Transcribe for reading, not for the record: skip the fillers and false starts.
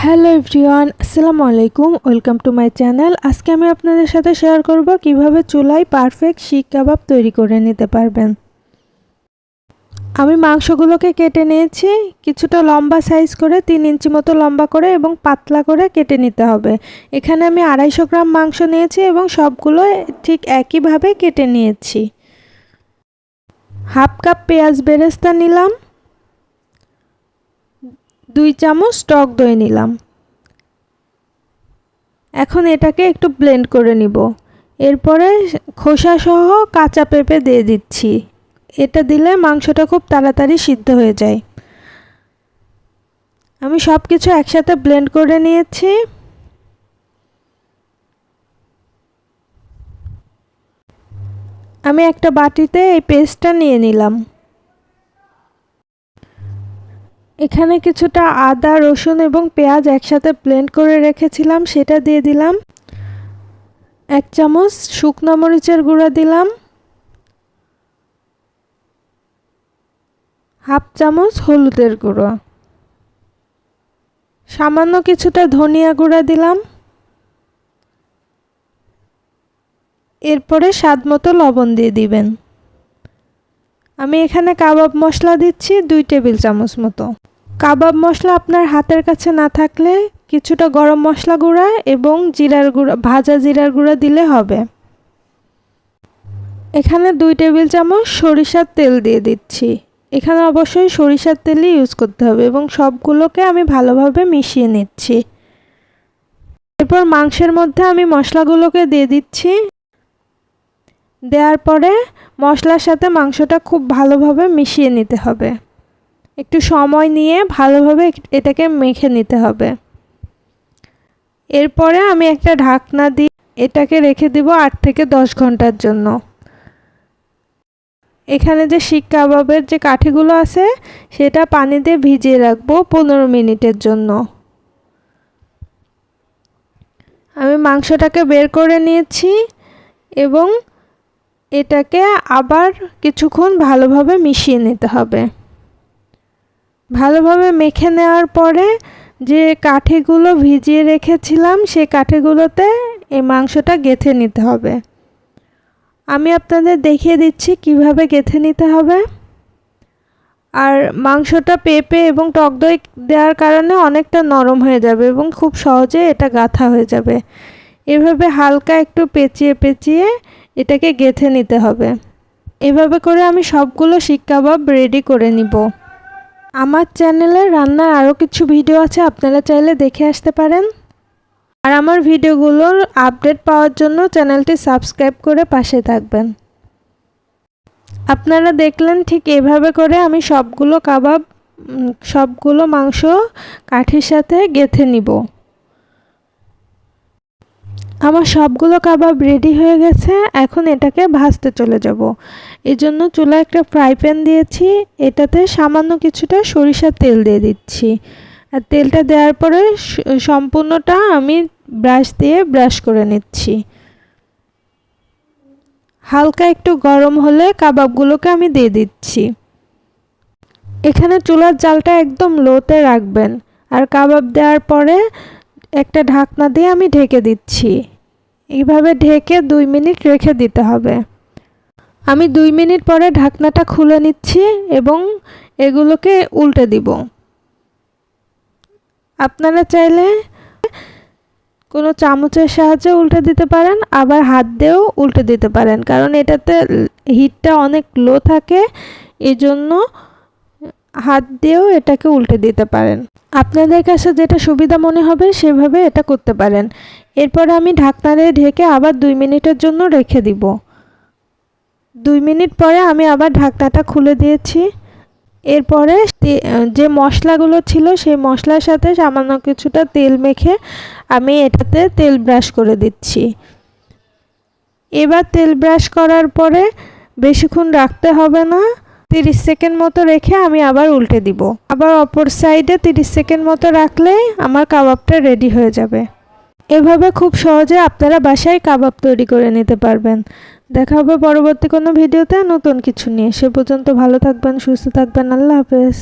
Hello everyone, আসসালামু আলাইকুম। Welcome to my channel. আজকে আমি আপনাদের সাথে শেয়ার করব কিভাবে চুলায় পারফেক্ট শিক কাবাব তৈরি করে নিতে পারবেন। আমি মাংসগুলোকে কেটে নিয়েছি, কিছুটা লম্বা সাইজ করে 3 ইঞ্চি মতো লম্বা করে এবং পাতলা করে কেটে নিতে হবে। এখানে আমি 250 গ্রাম মাংস নিয়েছি এবং সবগুলো ঠিক একইভাবে কেটে নিয়েছি। হাফ কাপ পেঁয়াজ বেরেস্তা নিলাম, 2 চামচ টক দই নিলাম। এখন এটাকে একটু ব্লেন্ড করে নিব। এরপরে খোসা সহ কাঁচা পেঁপে দিয়ে দিচ্ছি। এটা দিলে মাংসটা খুব তাড়াতাড়ি সিদ্ধ হয়ে যায়। আমি সব কিছু একসাথে ব্লেন্ড করে নিয়েছি। আমি একটা বাটিতে এই পেস্টটা নিয়ে নিলাম। এখানে কিছুটা আদা, রসুন এবং পেঁয়াজ একসাথে ব্লেন্ড করে রেখেছিলাম, সেটা দিয়ে দিলাম। 1 চামচ শুকনো মরিচের গুঁড়া দিলাম, হাফ চামচ হলুদের গুঁড়ো, সামান্য কিছুটা ধনিয়া গুঁড়া দিলাম। এরপরে স্বাদ মতো লবণ দিয়ে দিবেন। আমি এখানে কাবাব মশলা দিচ্ছি 2 টেবিল চামচ মতো। কাবাব মশলা আপনার হাতের কাছে না থাকলে কিছুটা গরম মশলা গুঁড়া এবং জিরার গুঁড়া, ভাজা জিরার গুঁড়া দিলে হবে। এখানে 2 টেবিল চামচ সরিষার তেল দিয়ে দিচ্ছি। এখানে অবশ্যই সরিষার তেলই ইউজ করতে হবে এবং সবগুলোকে আমি ভালোভাবে মিশিয়ে নিচ্ছি। এরপর মাংসের মধ্যে আমি মশলাগুলোকে দিয়ে দিচ্ছি। দেওয়ার পরে মশলার সাথে মাংসটা খুব ভালোভাবে মিশিয়ে নিতে হবে। একটু সময় নিয়ে ভালোভাবে এটাকে মেখে নিতে হবে। এরপরে আমি একটা ঢাকনা দিয়ে এটাকে রেখে দিব 8 থেকে 10 ঘন্টার জন্য। এখানে যে শিক কাবাবের যে কাঠিগুলো আছে সেটা পানি দিয়ে ভিজিয়ে রাখবো 15 মিনিটের জন্য। আমি মাংসটাকে বের করে নিয়েছি এবং এটাকে আবার কিছুক্ষণ ভালোভাবে মিশিয়ে নিতে হবে। ভালোভাবে মেখে নেওয়ার পরে যে কাঠিগুলো ভিজিয়ে রেখেছিলাম সেই কাঠিগুলোতে এই মাংসটা গেঁথে নিতে হবে। আমি আপনাদের দেখিয়ে দিচ্ছি কিভাবে গেঁথে নিতে হবে। আর মাংসটা পেঁপে এবং টক দই দেওয়ার কারণে অনেকটা নরম হয়ে যাবে এবং খুব সহজে এটা গাঁথা হয়ে যাবে। এভাবে হালকা একটু পেঁচিয়ে পেঁচিয়ে এটাকে গেঁথে নিতে হবে। এভাবে করে আমি সবগুলো শিক কাবাব রেডি করে নিব। আমার চ্যানেলে রান্নার আরও কিছু ভিডিও আছে, আপনারা চাইলে দেখে আসতে পারেন। আর আমার ভিডিওগুলোর আপডেট পাওয়ার জন্য চ্যানেলটি সাবস্ক্রাইব করে পাশে থাকবেন। আপনারা দেখলেন ঠিক এভাবে করে আমি সবগুলো মাংস কাঠির সাথে গেঁথে নিব। আমার সবগুলো কাবাব রেডি হয়ে গেছে। এখন এটাকে ভাজতে চলে যাব। এজন্য চুলায় একটা ফ্রাই প্যান দিয়েছি, এটাতে সামান্য কিছুটা সরিষার তেল দিয়ে দিচ্ছি। আর তেলটা দেওয়ার পরে সম্পূর্ণটা আমি ব্রাশ দিয়ে ব্রাশ করে নিচ্ছি। হালকা একটু গরম হলে কাবাবগুলোকে আমি দিয়ে দিচ্ছি। এখানে চুলার জালটা একদম লোতে রাখবেন। আর কাবাব দেওয়ার পরে একটা ঢাকনা দিয়ে আমি ঢেকে দিচ্ছি। এইভাবে ঢেকে 2 মিনিট রেখে দিতে হবে। আমি 2 মিনিট পরে ঢাকনাটা খুলে নিচ্ছি এবং এগুলোকে উল্টে দিব। আপনারা চাইলে কোনো চামচের সাহায্যে উল্টে দিতে পারেন, আবার হাত দিয়েও উল্টে দিতে পারেন, কারণ এটাতে হিটটা অনেক লো থাকে, এজন্য হাত দিয়েও এটাকে উল্টে দিতে পারেন। আপনাদের কাছে যেটা সুবিধা মনে হবে সেভাবে এটা করতে পারেন। এরপর আমি ঢাকনা দিয়ে ঢেকে আবার 2 মিনিটের জন্য রেখে দিব। 2 মিনিট পরে আমি আবার ঢাকনাটা খুলে দিয়েছি। এরপরে যে মশলাগুলো ছিল সেই মশলার সাথে সামান্য কিছুটা তেল মেখে আমি এটাতে তেল ব্রাশ করে দিচ্ছি। এবার তেল ব্রাশ করার পরে বেশিক্ষণ রাখতে হবে না, 30 সেকেন্ড মতো রেখে আমি আবার উল্টে দিব। আবার অপর সাইডে 30 সেকেন্ড মতো রাখলেই আমার কাবাবটা রেডি হয়ে যাবে। এভাবে খুব সহজে আপনারা বাসায় কাবাব তৈরি করে নিতে পারবেন। দেখা হবে পরবর্তী কোনো ভিডিওতে নতুন কিছু নিয়ে। সে পর্যন্ত ভালো থাকবেন, সুস্থ থাকবেন। আল্লাহ হাফেজ।